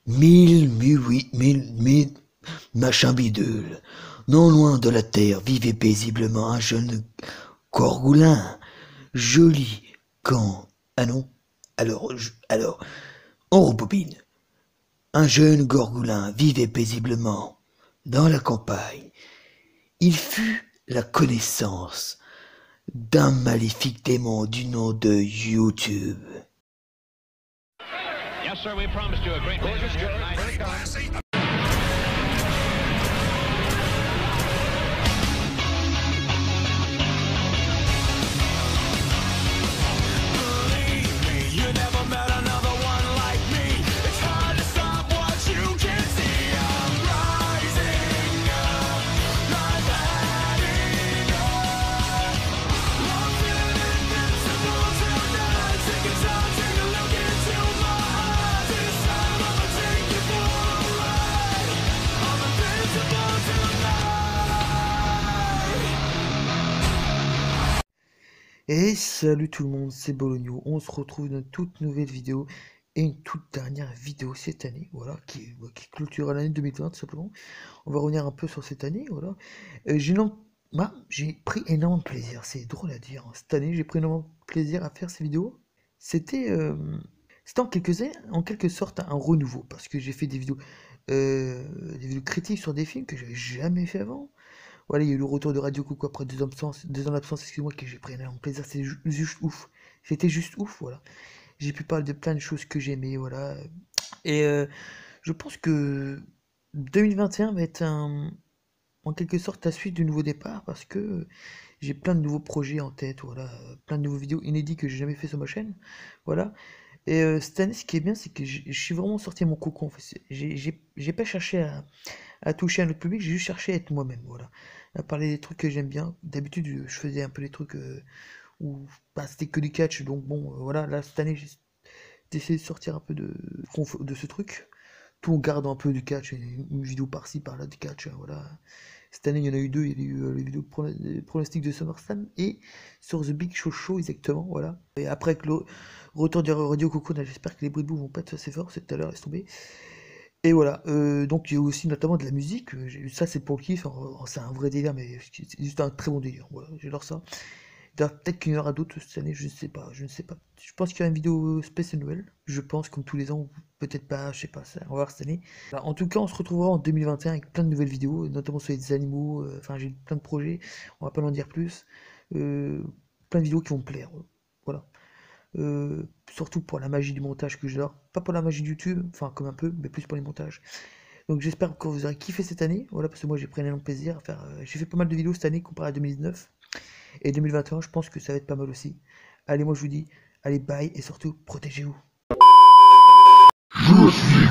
mille, machin bidule. Non loin de la terre vivait paisiblement un jeune Gorgoulin, joli quand... Ah non. Alors, on rebobine. Un jeune Gorgoulin vivait paisiblement dans la campagne. Il fut la connaissance d'un maléfique démon du nom de YouTube. Yes, sir, we promised you a great gorgeous tonight. Et salut tout le monde, c'est Bologno. On se retrouve dans une toute nouvelle vidéo et une toute dernière vidéo cette année, voilà, qui clôturera l'année 2020 tout simplement. On va revenir un peu sur cette année, voilà. J'ai pris énormément de plaisir, c'est drôle à dire. Cette année, j'ai pris énormément de plaisir à faire ces vidéos. C'était en quelque sorte un renouveau, parce que j'ai fait des vidéos critiques sur des films que j'avais jamais fait avant. Voilà, il y a eu le retour de Radio Coucou après 2 ans d'absence, excusez-moi, que j'ai pris énormément de plaisir, c'est juste ouf. C'était juste ouf, voilà. J'ai pu parler de plein de choses que j'aimais, voilà. Et je pense que 2021 va être en quelque sorte la suite du nouveau départ, parce que j'ai plein de nouveaux projets en tête, voilà. Plein de nouveaux vidéos inédites que j'ai jamais fait sur ma chaîne, voilà. Et cette année, ce qui est bien, c'est que je suis vraiment sorti de mon cocon. En fait. J'ai pas cherché à toucher un autre public, j'ai juste cherché à être moi-même, voilà. À parler des trucs que j'aime bien. D'habitude, je faisais un peu des trucs où bah, c'était que du catch, donc bon, voilà. Là, cette année, j'ai essayé de sortir un peu de ce truc, tout en gardant un peu du catch, une vidéo par-ci, par-là du catch, voilà. Cette année, il y en a eu 2, il y a eu les vidéos pronostics de SummerSlam et sur The Big Show Show, exactement, voilà. Et après, avec le retour de Radio Coco, j'espère que les bruits de boue vont pas être assez forts, c'est tout à l'heure, laisse tomber. Et voilà, donc il y a aussi notamment de la musique, ça c'est pour le kiff, c'est un vrai délire, mais c'est juste un très bon délire, voilà, j'adore ça. Peut-être qu'il y en aura d'autres cette année, je ne sais pas. Je pense qu'il y aura une vidéo spéciale Noël, je pense, comme tous les ans, peut-être pas, je sais pas, ça, on va voir cette année. Alors, en tout cas, on se retrouvera en 2021 avec plein de nouvelles vidéos, notamment sur les animaux, enfin j'ai plein de projets, on va pas en dire plus, plein de vidéos qui vont me plaire, voilà. Surtout pour la magie du montage que j'adore, pas pour la magie de YouTube, enfin comme un peu, mais plus pour les montages. Donc j'espère que vous aurez kiffé cette année, voilà, parce que moi j'ai pris un énorme plaisir à faire, j'ai fait pas mal de vidéos cette année comparé à 2019, et 2021 je pense que ça va être pas mal aussi. Allez, moi je vous dis, allez bye, et surtout, protégez-vous. Je suis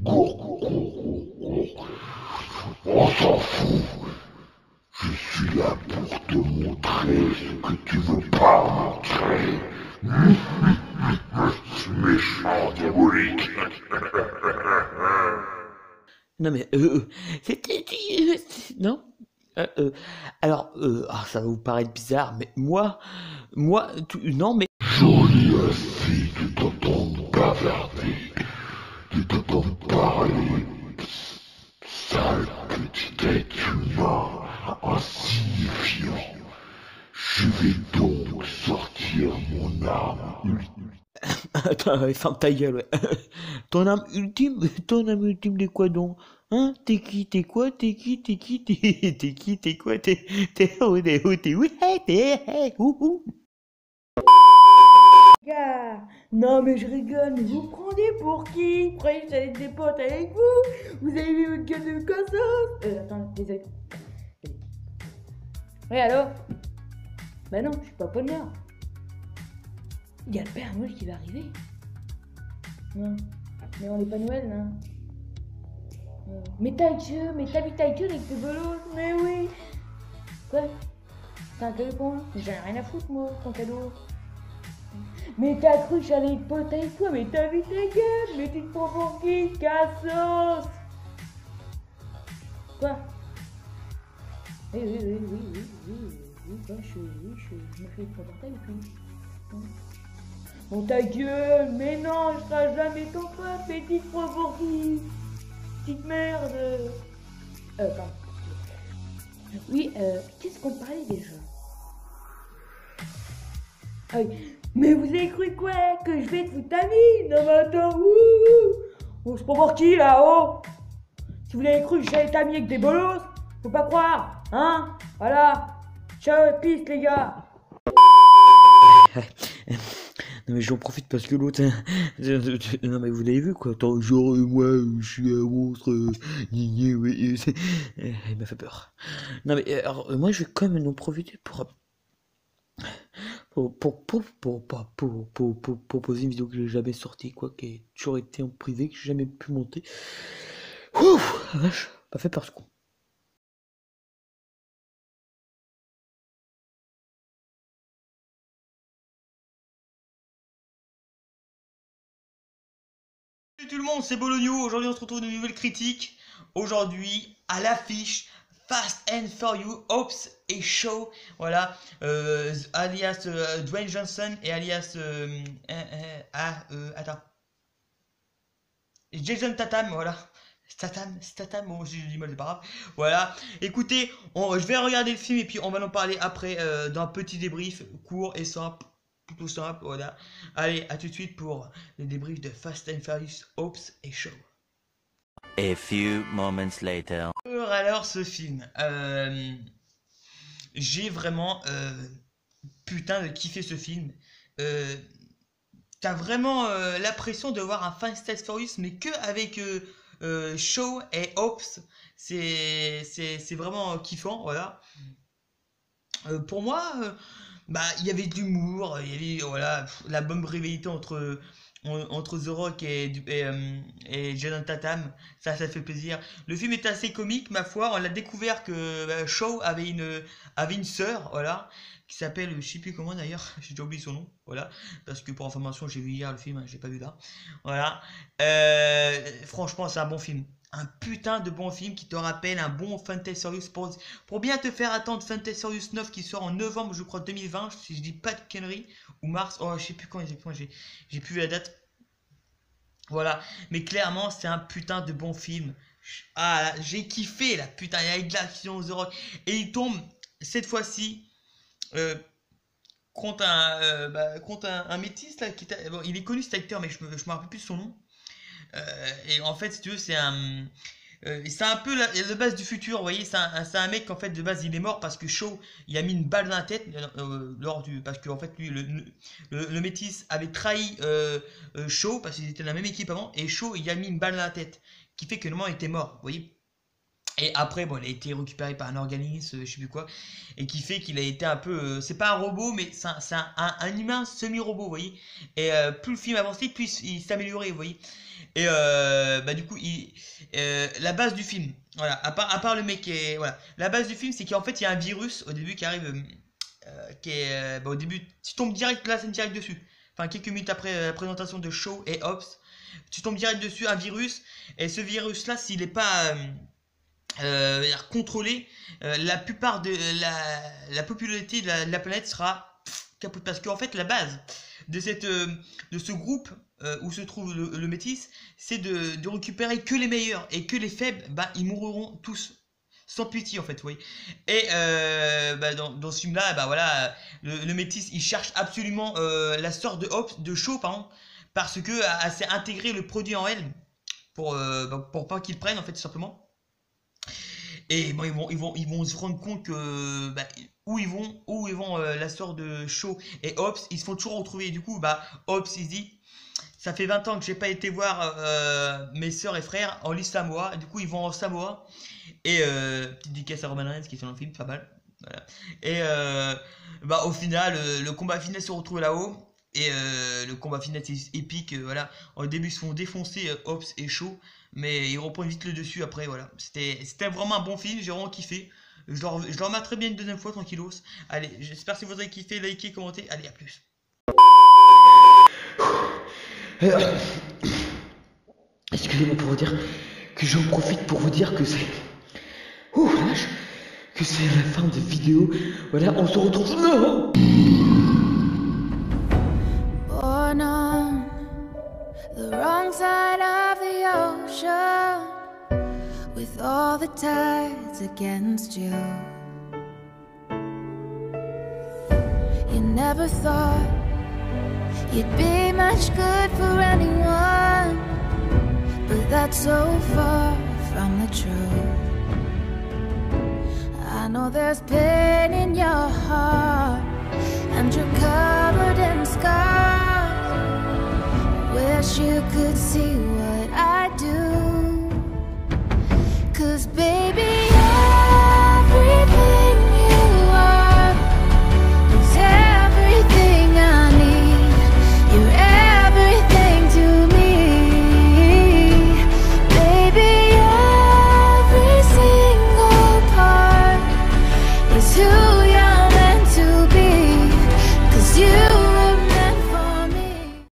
Gourgou, on s'en fout. Je suis là pour te montrer ce que tu veux pas montrer. Méchant diabolique. Non mais, c'était... non alors, ça va vous paraître bizarre, mais non mais... Jolie ainsi de t'entendre bavarder, de t'entendre parler. Sale petit être humain, insignifiant. Je vais donc sortir mon arme ultime. Attends, ferme ta gueule, ouais. Ton âme ultime de quoi donc? Hein? T'es qui? T'es quoi? T'es qui? T'es qui? T'es quoi? T'es où? Oui, t'es ouhou. Gars, non mais je rigole, mais vous prenez pour qui? Vous croyez que j'allais être des potes avec vous? Vous avez vu votre gueule de cassos? Attends, désolé. Oui, allô? Bah non, je suis pas poignard. Il y a le Père Noël qui va arriver. Non, mais on n'est pas Noël, là. Mais t'as vu ta gueule avec tes bolos? Mais oui. Quoi? T'as un cadeau pour moi? J'en ai rien à foutre, moi, ton cadeau. Mais t'as cru que j'allais être pote avec toi, mais t'as vu ta gueule? Mais tu te prends pour qui, cassos? Quoi? Oui. Oui, bah, je me fais comporter avec lui. Bon, ta gueule, mais non, je serai jamais ton pote, petite provoquée. Petite merde. Pardon. Oui, qu'est-ce qu'on parlait déjà? Ah oui. Mais vous avez cru quoi? Que je vais être votre ami? Non mais attends, on se prend pour qui là-haut? Si vous avez cru que j'allais être ami avec des bolos, faut pas croire, hein? Voilà. Ciao, peace les gars. Non mais j'en profite parce que l'autre... Non mais vous l'avez vu quoi, attends, genre moi je suis un monstre, ouais, il m'a fait peur. Non mais alors moi je vais quand même en profiter pour poser une vidéo que j'ai jamais sortie, quoi, qui a toujours été en privé, que j'ai jamais pu monter. Ouf, la vache, pas fait par ce con. Salut tout le monde, c'est Bologno. Aujourd'hui on se retrouve dans une nouvelle critique. Aujourd'hui à l'affiche Fast and Furious, Hobbs et Shaw, voilà, alias Dwayne Johnson et alias attends, Jason Statham, voilà. Statham, bon j'ai du mal, c'est pas grave. Voilà, écoutez, je vais regarder le film et puis on va en parler après d'un petit débrief court et simple, plutôt simple, voilà. Allez, à tout de suite pour le débrief de Fast and Furious, Hobbs et Shaw. A few moments later. Alors ce film, j'ai vraiment putain de kiffé ce film. T'as vraiment l'impression de voir un Fast and Furious mais que avec Shaw et Hobbs. C'est vraiment kiffant, voilà. Pour moi, bah il y avait de l'humour, il y avait voilà la bonne rivalité entre The Rock et Jason Statham, ça fait plaisir. Le film est assez comique, ma foi. On l'a découvert que Shaw avait une sœur, voilà, qui s'appelle, je sais plus comment d'ailleurs, j'ai déjà oublié son nom, voilà, parce que pour information j'ai vu hier le film, hein, j'ai pas vu là, voilà. Franchement c'est un bon film, un putain de bon film qui te rappelle un bon Fast and Furious pour bien te faire attendre Fast and Furious 9 qui sort en novembre je crois 2020, si je dis pas de conneries, ou mars, oh je sais plus quand exactement, j'ai plus la date, voilà, mais clairement c'est un putain de bon film. Ah j'ai kiffé là, putain, il y a de l'action, The Rock, et il tombe cette fois-ci contre un métis là, bon, il est connu cet acteur mais je me rappelle plus de son nom. Et en fait, si tu veux, c'est un peu la base du futur, vous voyez, c'est un mec qu'en fait de base il est mort parce que Shaw il a mis une balle dans la tête parce que en fait lui le métis avait trahi Shaw parce qu'ils étaient dans la même équipe avant et Shaw il a mis une balle dans la tête qui fait que normalement il était mort, vous voyez. Et après, bon, il a été récupéré par un organisme, je sais plus quoi, et qui fait qu'il a été un peu, c'est pas un robot, mais c'est un humain semi-robot, vous voyez. Et plus le film avançait, plus il s'améliorait, vous voyez. Et bah du coup, la base du film, voilà, à part le mec, voilà, la base du film, c'est qu'en fait, il y a un virus au début qui arrive, qui est, bah, au début, tu tombes direct, là, c'est direct dessus. Enfin, quelques minutes après la présentation de Shaw et Hobbs, tu tombes direct dessus, un virus, et ce virus-là, s'il n'est pas contrôler, la plupart de la popularité de la planète sera capote, parce qu'en fait la base de ce groupe où se trouve le métis, c'est de récupérer que les meilleurs et que les faibles, bah ils mourront tous sans pitié en fait, oui. Et bah, dans ce film là, bah voilà, le métis il cherche absolument la sœur de Shaw, pardon, parce que elle s'est intégré le produit en elle pour pas qu'il prenne en fait tout simplement. Et bon, ils vont se rendre compte que bah, où ils vont la sœur de Shaw et Hobbs, ils se font toujours retrouver. Et du coup, bah, Hobbs il se dit, ça fait 20 ans que j'ai pas été voir mes sœurs et frères en l'île Samoa. Du coup, ils vont en Samoa. Et petite dédicace à Roman Reigns qui est sur le film, pas mal. Voilà. Et bah, au final, le combat final se retrouve là-haut. Et le combat final c'est épique, voilà. Au début ils se font défoncer Hobbs et Shaw, mais ils reprennent vite le dessus après, voilà. C'était vraiment un bon film, j'ai vraiment kiffé. Je le remettrai bien une deuxième fois tranquillos. Allez, j'espère que vous avez kiffé, likez, commentez, allez à plus. Excusez-moi pour vous dire que j'en profite pour vous dire que c'est... Ouh, vache. que c'est la fin de vidéo. Voilà, on se retrouve. Non! Born on the wrong side of the ocean, with all the tides against you. You never thought you'd be much good for anyone, but that's so far from the truth. I know there's pain in your heart, and you're covered in scars. Wish you could see what